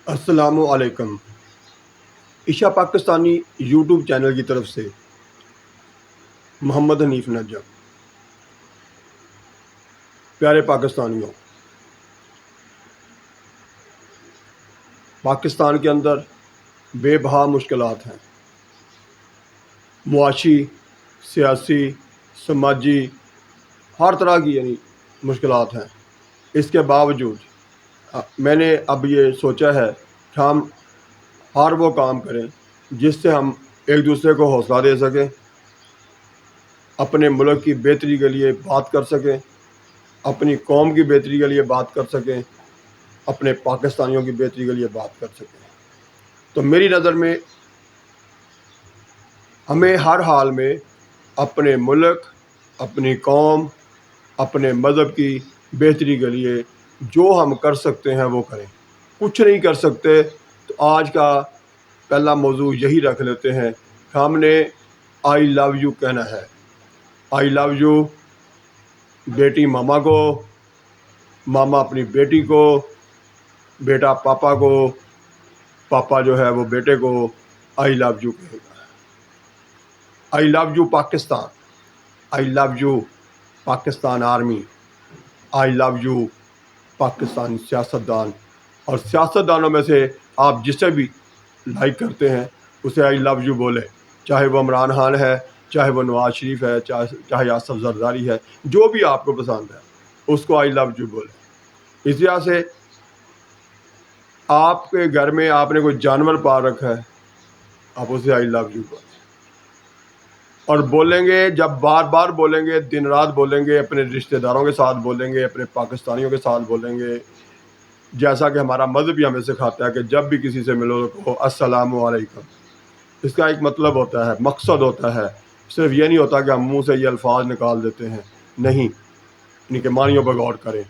السلام علیکم۔ عشا Pakistani YouTube channel کی طرف سے محمد حنیف نجم۔ پیارے پاکستانیوں، پاکستان کے اندر بے بہا مشکلات ہیں، معاشی، سیاسی، سماجی، ہر طرح کی مشکلات ہیں۔ اس کے باوجود میں نے اب یہ سوچا ہے کہ ہم ہر وہ کام کریں جس سے ہم ایک دوسرے کو حوصلہ دے سکیں، اپنے ملک کی بہتری کے لیے بات کر سکیں، اپنی قوم کی بہتری کے لیے بات کر سکیں، اپنے پاکستانیوں کی بہتری کے لیے بات کر سکیں۔ تو میری نظر میں ہمیں ہر حال میں اپنے ملک، اپنی قوم، اپنے مذہب کی بہتری کے لیے جو ہم کر سکتے ہیں وہ کریں۔ کچھ نہیں کر سکتے تو آج کا پہلا موضوع یہی رکھ لیتے ہیں کہ ہم نے آئی لو یو کہنا ہے۔ آئی لو یو بیٹی ماما کو، ماما اپنی بیٹی کو، بیٹا پاپا کو، پاپا جو ہے وہ بیٹے کو آئی لو یو کہے گا۔ I love you Pakistan, I love you Pakistan army, I love you Pakistani سیاستدان، اور سیاستدانوں میں سے آپ جسے بھی لائک کرتے ہیں اسے آئی لو یو بولے، چاہے وہ عمران خان ہے، چاہے وہ نواز شریف ہے، چاہے آصف زرداری ہے، جو بھی آپ کو پسند ہے اس کو آئی لو یو بولے۔ اس طرح سے آپ کے گھر میں آپ نے کوئی جانور پال رکھا ہے، آپ اسے آئی لو یو بولیں، اور بولیں گے، جب بار بار بولیں گے، دن رات بولیں گے، اپنے رشتہ داروں کے ساتھ بولیں گے، اپنے پاکستانیوں کے ساتھ بولیں گے، جیسا کہ ہمارا مذہب بھی ہمیں سکھاتا ہے کہ جب بھی کسی سے ملو تو کہو السلام علیکم۔ اس کا ایک مطلب ہوتا ہے، مقصد ہوتا ہے، صرف یہ نہیں ہوتا کہ ہم منہ سے یہ الفاظ نکال دیتے ہیں، نہیں، ان کے معنیوں پر غور کریں۔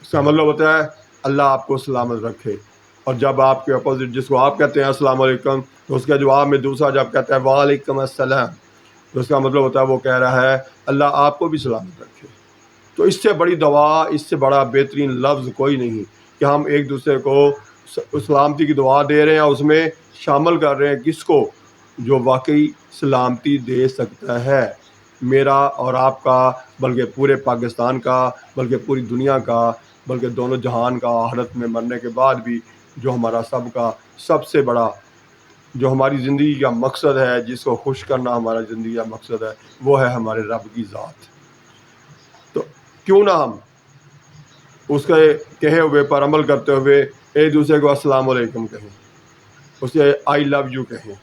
اس کا مطلب ہوتا ہے اللہ آپ کو سلامت رکھے، اور جب آپ کے اپوزٹ جس کو آپ کہتے ہیں السلام علیکم، تو اس کے جواب میں دوسرا جب کہتا ہے وعلیکم السلام، تو اس کا مطلب ہوتا ہے وہ کہہ رہا ہے اللہ آپ کو بھی سلامت رکھے۔ تو اس سے بڑی دعا، اس سے بڑا بہترین لفظ کوئی نہیں کہ ہم ایک دوسرے کو سلامتی کی دعا دے رہے ہیں، اور اس میں شامل کر رہے ہیں کس کو؟ جو واقعی سلامتی دے سکتا ہے، میرا اور آپ کا، بلکہ پورے پاکستان کا، بلکہ پوری دنیا کا، بلکہ دونوں جہان کا، آخرت میں مرنے کے بعد بھی جو ہمارا سب کا سب سے بڑا، جو ہماری زندگی کا مقصد ہے، جس کو خوش کرنا ہمارا زندگی کا مقصد ہے، وہ ہے ہمارے رب کی ذات۔ تو کیوں نہ ہم اس کے کہے ہوئے پر عمل کرتے ہوئے ایک دوسرے کو السلام علیکم کہیں، اسے آئی لو یو کہیں۔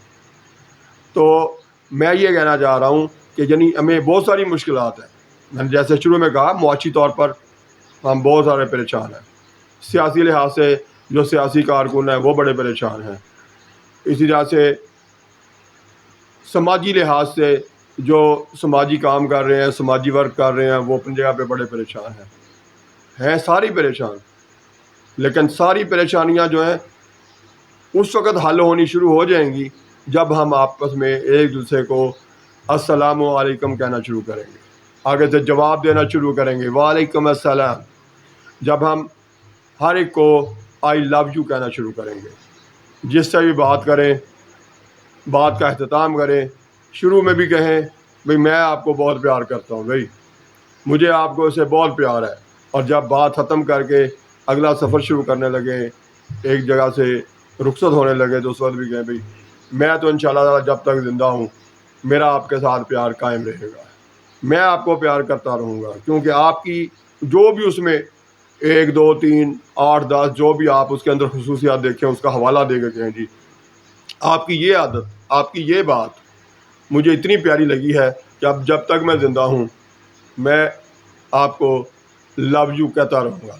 تو میں یہ کہنا چاہ رہا ہوں کہ ہمیں بہت ساری مشکلات ہیں، میں نے جیسے شروع میں کہا معاشی طور پر ہم بہت سارے پریشان ہیں، سیاسی لحاظ سے جو سیاسی کارکن ہیں وہ بڑے پریشان ہیں، اسی طرح سے سماجی لحاظ سے جو سماجی کام کر رہے ہیں، سماجی ورک کر رہے ہیں، وہ اپنی جگہ پہ بڑے پریشان ہیں ساری پریشان۔ لیکن ساری پریشانیاں جو ہیں اس وقت حل ہونی شروع ہو جائیں گی جب ہم آپس میں ایک دوسرے کو السلام علیکم کہنا شروع کریں گے، آگے سے جواب دینا شروع کریں گے وعلیکم السلام، جب ہم ہر ایک کو آئی لو یو کہنا شروع کریں گے، جس سے بھی بات کریں، بات کا اختتام کریں، شروع میں بھی کہیں بھئی میں آپ کو بہت پیار کرتا ہوں، بھئی مجھے آپ کو اسے بہت پیار ہے، اور جب بات ختم کر کے اگلا سفر شروع کرنے لگے، ایک جگہ سے رخصت ہونے لگے، تو اس وقت بھی کہیں بھئی میں تو انشاءاللہ تعالی جب تک زندہ ہوں میرا آپ کے ساتھ پیار قائم رہے گا، میں آپ کو پیار کرتا رہوں گا، کیونکہ آپ کی جو بھی اس میں 1 2 3 8 10 جو بھی آپ اس کے اندر خصوصیات دیکھیں اس کا حوالہ دے کے کہیں جی آپ کی یہ عادت، آپ کی یہ بات مجھے اتنی پیاری لگی ہے کہ اب جب تک میں زندہ ہوں میں آپ کو لو یو کہتا رہوں گا،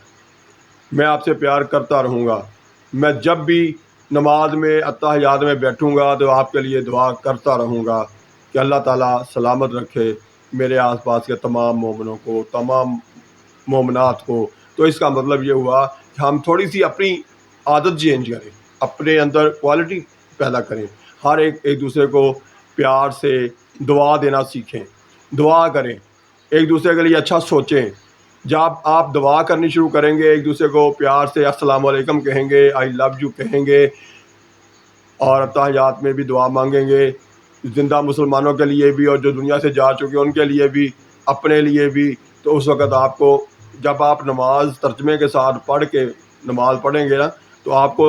میں آپ سے پیار کرتا رہوں گا، میں جب بھی نماز میں اتحیات میں بیٹھوں گا تو آپ کے لیے دعا کرتا رہوں گا کہ اللہ تعالیٰ سلامت رکھے میرے آس پاس کے تمام مومنوں کو، تمام مومنات کو۔ تو اس کا مطلب یہ ہوا کہ ہم تھوڑی سی اپنی عادت چینج کریں، اپنے اندر کوالٹی پیدا کریں، ہر ایک دوسرے کو پیار سے دعا دینا سیکھیں، دعا کریں، ایک دوسرے کے لیے اچھا سوچیں، جب آپ دعا کرنی شروع کریں گے، ایک دوسرے کو پیار سے السلام علیکم کہیں گے، آئی لو یو کہیں گے، اور اتحیات میں بھی دعا مانگیں گے، زندہ مسلمانوں کے لیے بھی اور جو دنیا سے جا چکے ان کے لیے بھی، اپنے لیے بھی، تو اس وقت آپ کو جب آپ نماز ترجمے کے ساتھ پڑھ کے نماز پڑھیں گے نا، تو آپ کو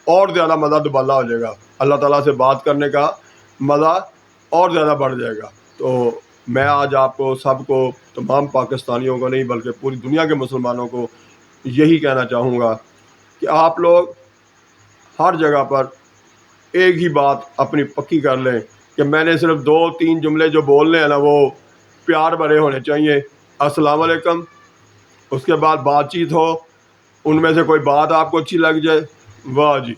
اور زیادہ مزہ دوبالا ہو جائے گا، اللہ تعالیٰ سے بات کرنے کا مزہ اور زیادہ بڑھ جائے گا۔ تو میں آج آپ کو سب کو، تمام پاکستانیوں کو نہیں بلکہ پوری دنیا کے مسلمانوں کو یہی کہنا چاہوں گا کہ آپ لوگ ہر جگہ پر ایک ہی بات اپنی پکی کر لیں کہ میں نے صرف 2-3 جملے جو بولنے ہیں نا وہ پیار بھرے ہونے چاہیے۔ السلام علیکم، اس کے بعد بات چیت ہو، ان میں سے کوئی بات آپ کو اچھی لگ جائے، واہ جی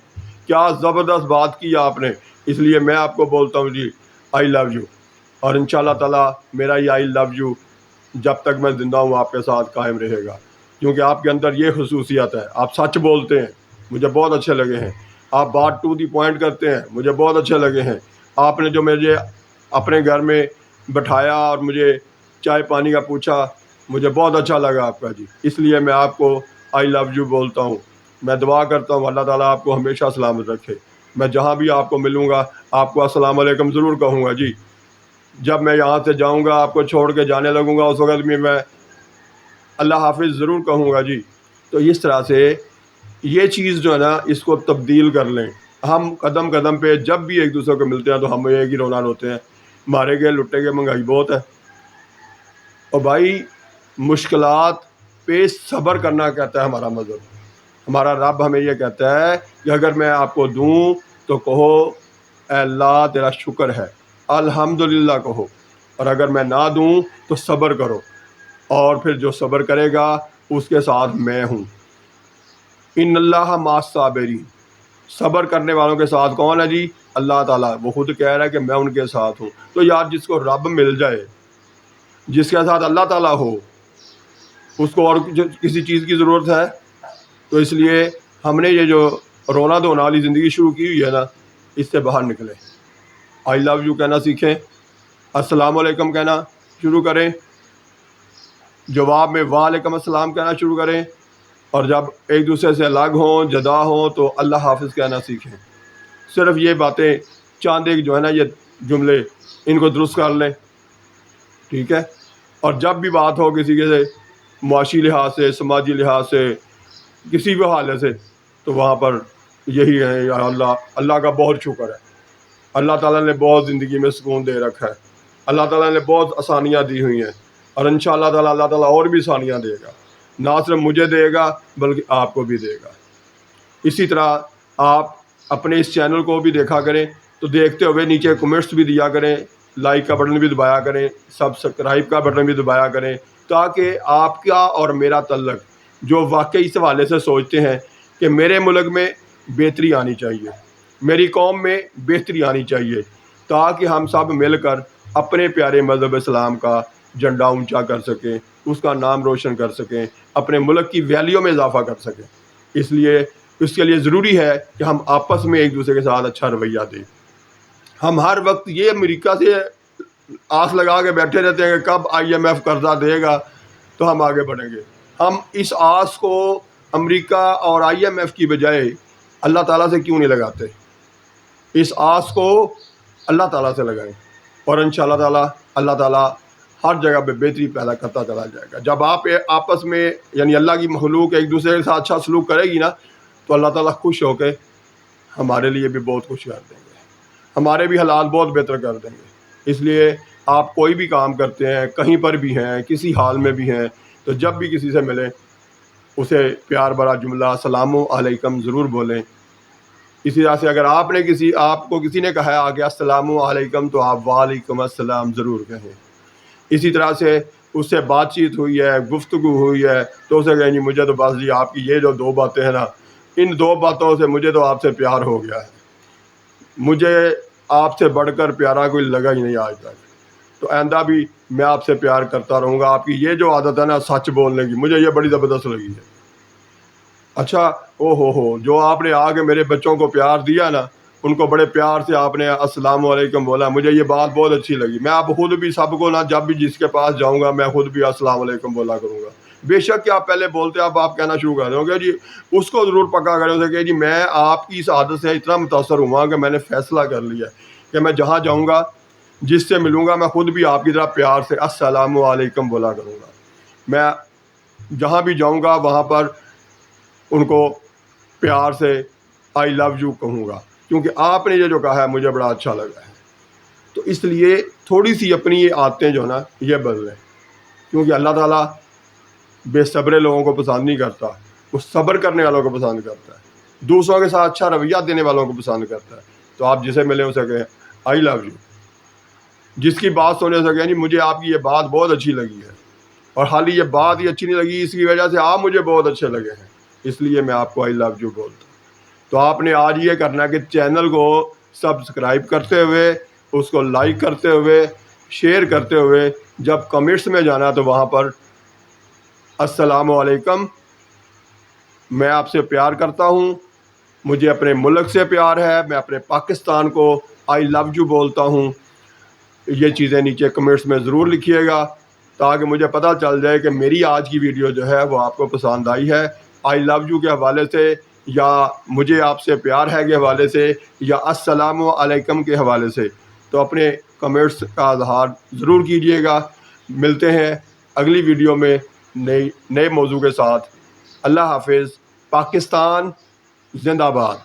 کیا زبردست بات کی آپ نے، اس لیے میں آپ کو بولتا ہوں جی آئی لو یو، اور انشاءاللہ تعالیٰ میرا یہ آئی لو یو جب تک میں زندہ ہوں آپ کے ساتھ قائم رہے گا، کیونکہ آپ کے اندر یہ خصوصیت ہے، آپ سچ بولتے ہیں، مجھے بہت اچھے لگے ہیں، آپ بات ٹو دی پوائنٹ کرتے ہیں، مجھے بہت اچھے لگے ہیں، آپ نے جو مجھے اپنے گھر میں بٹھایا اور مجھے چائے پانی کا پوچھا، مجھے بہت اچھا لگا آپ کا جی، اس لیے میں آپ کو آئی لو یو بولتا ہوں۔ میں دعا کرتا ہوں اللہ تعالیٰ آپ کو ہمیشہ سلامت رکھے، میں جہاں بھی آپ کو ملوں گا آپ کو السلام علیکم ضرور کہوں گا جی، جب میں یہاں سے جاؤں گا آپ کو چھوڑ کے جانے لگوں گا اس وقت بھی میں اللہ حافظ ضرور کہوں گا جی۔ تو اس طرح سے یہ چیز جو ہے نا اس کو تبدیل کر لیں، ہم قدم قدم پہ جب بھی ایک دوسرے کو ملتے ہیں تو ہم ایک ہی رونا روتے ہیں، مارے گئے لٹے گئے، مہنگائی بہت ہے، اور بھائی مشکلات پہ صبر کرنا کہتا ہے ہمارا مذہب، ہمارا رب ہمیں یہ کہتا ہے کہ اگر میں آپ کو دوں تو کہو اے اللہ تیرا شکر ہے، الحمدللہ کہو، اور اگر میں نہ دوں تو صبر کرو، اور پھر جو صبر کرے گا اس کے ساتھ میں ہوں، ان اللہ مع الصابرین، صبر کرنے والوں کے ساتھ کون ہے جی؟ اللہ تعالیٰ، وہ خود کہہ رہا ہے کہ میں ان کے ساتھ ہوں۔ تو یار جس کو رب مل جائے، جس کے ساتھ اللہ تعالیٰ ہو، اس کو اور کسی چیز کی ضرورت ہے؟ تو اس لیے ہم نے یہ جو رونا دھونا والی زندگی شروع کی ہوئی ہے نا، اس سے باہر نکلیں، آئی لو یو کہنا سیکھیں، السلام علیکم کہنا شروع کریں، جواب میں وعلیکم السلام کہنا شروع کریں، اور جب ایک دوسرے سے الگ ہوں، جدا ہوں، تو اللہ حافظ کہنا سیکھیں۔ صرف یہ باتیں چاند ایک جو ہے نا یہ جملے ان کو درست کر لیں، ٹھیک ہے؟ اور جب بھی بات ہو کسی کے سے معاشی لحاظ سے، سماجی لحاظ سے، کسی بھی حالے سے، تو وہاں پر یہی ہے، یا اللہ کا بہت شکر ہے، اللہ تعالیٰ نے بہت زندگی میں سکون دے رکھا ہے، اللہ تعالیٰ نے بہت آسانیاں دی ہوئی ہیں، اور انشاءاللہ تعالیٰ اللہ تعالیٰ اور بھی آسانیاں دے گا، نہ صرف مجھے دے گا بلکہ آپ کو بھی دے گا۔ اسی طرح آپ اپنے اس چینل کو بھی دیکھا کریں، تو دیکھتے ہوئے نیچے کمنٹس بھی دیا کریں، لائک کا بٹن بھی دبایا کریں، سبسکرائب کا بٹن بھی دبایا کریں، تاکہ آپ کا اور میرا تعلق جو واقعی اس حوالے سے سوچتے ہیں کہ میرے ملک میں بہتری آنی چاہیے، میری قوم میں بہتری آنی چاہیے، تاکہ ہم سب مل کر اپنے پیارے مذہب اسلام کا جھنڈا اونچا کر سکیں، اس کا نام روشن کر سکیں، اپنے ملک کی ویلیو میں اضافہ کر سکیں۔ اس لیے اس کے لیے ضروری ہے کہ ہم آپس میں ایک دوسرے کے ساتھ اچھا رویہ دیں۔ ہم ہر وقت یہ امریکہ سے آس لگا کے بیٹھے رہتے ہیں کہ کب IMF قرضہ دے گا تو ہم آگے بڑھیں گے، ہم اس آس کو امریکہ اور IMF کی بجائے اللہ تعالیٰ سے کیوں نہیں لگاتے؟ اس آس کو اللہ تعالیٰ سے لگائیں، اور انشاءاللہ تعالیٰ اللہ تعالیٰ ہر جگہ پہ بہتری پیدا کرتا چلا جائے گا۔ جب آپ آپس میں یعنی اللہ کی مخلوق ایک دوسرے کے ساتھ اچھا سلوک کرے گی نا، تو اللہ تعالیٰ خوش ہو کے ہمارے لیے بھی بہت خوش کر دیں گے، ہمارے بھی حالات بہت بہتر کر دیں گے۔ اس لیے آپ کوئی بھی کام کرتے ہیں، کہیں پر بھی ہیں، کسی حال میں بھی ہیں، تو جب بھی کسی سے ملیں اسے پیار بھرا جملہ السلام علیکم ضرور بولیں۔ اسی طرح سے اگر آپ کو کسی نے کہا ہے آگے السلام علیکم، تو آپ وعلیکم السلام ضرور کہیں۔ اسی طرح سے اس سے بات چیت ہوئی ہے، گفتگو ہوئی ہے، تو اسے کہیں جی مجھے تو بس جی آپ کی یہ جو 2 باتیں ہیں نا، ان 2 باتوں سے مجھے تو آپ سے پیار ہو گیا ہے، مجھے آپ سے بڑھ کر پیارا کوئی لگا ہی نہیں آج تک، تو آئندہ بھی میں آپ سے پیار کرتا رہوں گا۔ آپ کی یہ جو عادت ہے نا سچ بولنے کی، مجھے یہ بڑی زبردست لگی ہے۔ اچھا، او ہو جو آپ نے آ کے میرے بچوں کو پیار دیا نا، ان کو بڑے پیار سے آپ نے السلام علیکم بولا، مجھے یہ بات بہت اچھی لگی. میں اب خود بھی سب کو نا جب بھی جس کے پاس جاؤں گا میں خود بھی السلام علیکم بولا کروں گا. بے شک کہ آپ پہلے بولتے اب آپ کہنا شروع کر دیں گے جی اس کو ضرور پکا کریں اسے کہ جی میں آپ کی اس عادت سے اتنا متاثر ہوا کہ میں نے فیصلہ کر لیا کہ میں جہاں جاؤں گا جس سے ملوں گا میں خود بھی آپ کی طرح پیار سے السلام علیکم بولا کروں گا. میں جہاں بھی جاؤں گا وہاں پر ان کو پیار سے آئی لو یو کہوں گا، کیونکہ آپ نے یہ جو کہا ہے مجھے بڑا اچھا لگا ہے. تو اس لیے تھوڑی سی اپنی یہ عادتیں جو نا یہ بدلیں، کیونکہ اللہ تعالیٰ بے صبر لوگوں کو پسند نہیں کرتا، وہ صبر کرنے والوں کو پسند کرتا ہے، دوسروں کے ساتھ اچھا رویہ دینے والوں کو پسند کرتا ہے. تو آپ جسے ملیں اسے کہیں آئی لو یو. جس کی بات سننے سے کہیں جی مجھے آپ کی یہ بات بہت اچھی لگی ہے، اور حالی یہ بات ہی اچھی نہیں لگی اس کی وجہ سے آپ مجھے بہت اچھے لگے ہیں، اس لیے میں آپ کو آئی لو یو بولتا ہوں. تو آپ نے آج یہ کرنا ہے کہ چینل کو سبسکرائب کرتے ہوئے، اس کو لائک کرتے ہوئے، شیئر کرتے ہوئے، جب کمنٹس میں جانا تو وہاں پر السلام علیکم، میں آپ سے پیار کرتا ہوں، مجھے اپنے ملک سے پیار ہے، میں اپنے پاکستان کو آئی لو یو بولتا ہوں. یہ چیزیں نیچے کمنٹس میں ضرور لکھیے گا تاکہ مجھے پتہ چل جائے کہ میری آج کی ویڈیو جو ہے وہ آپ کو پسند آئی ہے، آئی لو یو کے حوالے سے، یا مجھے آپ سے پیار ہے کے حوالے سے، یا السلام علیکم کے حوالے سے. تو اپنے کمنٹس کا اظہار ضرور کیجیے گا. ملتے ہیں اگلی ویڈیو میں نئے موضوع کے ساتھ. اللہ حافظ. پاکستان زندہ باد.